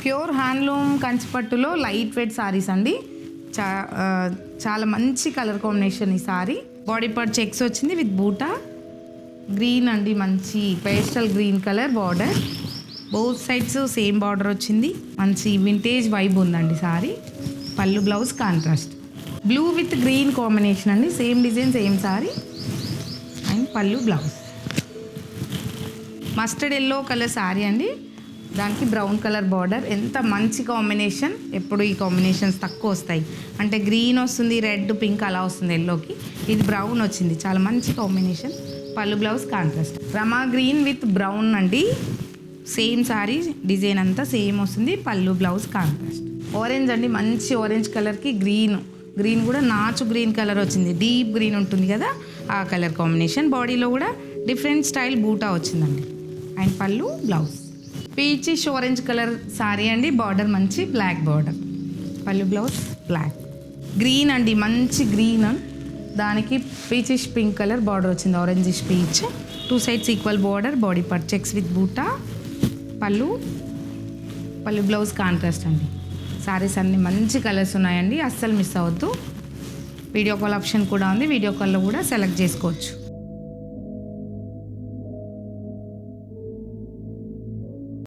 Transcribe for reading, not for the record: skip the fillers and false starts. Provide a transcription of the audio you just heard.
Pure handloom కంచిపట్టులో light weight saris అండి. చాలా మంచి కలర్ కాంబినేషన్ ఈ సారీ. బాడీ పార్ట్ చెక్స్ వచ్చింది విత్ బూటా. గ్రీన్ అండి, మంచి pastel green colour border. Both sides same border వచ్చింది. మంచి వింటేజ్ వైబ్ ఉందండి సారీ. పళ్ళు blouse contrast. Blue with green combination అండి. Same design same sari. And పళ్ళు blouse. Mustard yellow colour sari అండి. దానికి బ్రౌన్ కలర్ బార్డర్. ఎంత మంచి కాంబినేషన్. ఎప్పుడు ఈ కాంబినేషన్స్ తక్కువ వస్తాయి. అంటే గ్రీన్ వస్తుంది, రెడ్ పింక్ అలా వస్తుంది ఎల్లోకి. ఇది బ్రౌన్ వచ్చింది. చాలా మంచి కాంబినేషన్. పళ్ళు blouse contrast. Rama green with brown అండి. సేమ్ సారీ డిజైన్ అంతా సేమ్ వస్తుంది. పళ్ళు బ్లౌజ్ కాంట్రాస్ట్. ఆరెంజ్ అండి, మంచి ఆరెంజ్ కలర్కి గ్రీన్ కూడా నాచు గ్రీన్ కలర్ వచ్చింది. డీప్ గ్రీన్ ఉంటుంది కదా, ఆ కలర్ కాంబినేషన్. బాడీలో కూడా డిఫరెంట్ స్టైల్ బూటా వచ్చిందండి. అండ్ పళ్ళు blouse. Peachish orange colour sari అండి. బార్డర్ మంచి బ్లాక్ బార్డర్. పళ్ళు బ్లౌజ్ బ్లాక్. గ్రీన్ అండి, మంచి గ్రీన్. దానికి పీచిష్ పింక్ కలర్ బార్డర్ వచ్చింది. Orangish peach. 2 sides equal border. Body part checks with బూటా. పళ్ళు బ్లౌజ్ కాంట్రాస్ట్ అండి. సారీస్ అన్నీ మంచి కలర్స్ ఉన్నాయండి. అస్సలు మిస్ అవ్వద్దు. వీడియో కాల్ ఆప్షన్ కూడా ఉంది. వీడియో కాల్లో కూడా సెలెక్ట్ చేసుకోవచ్చు.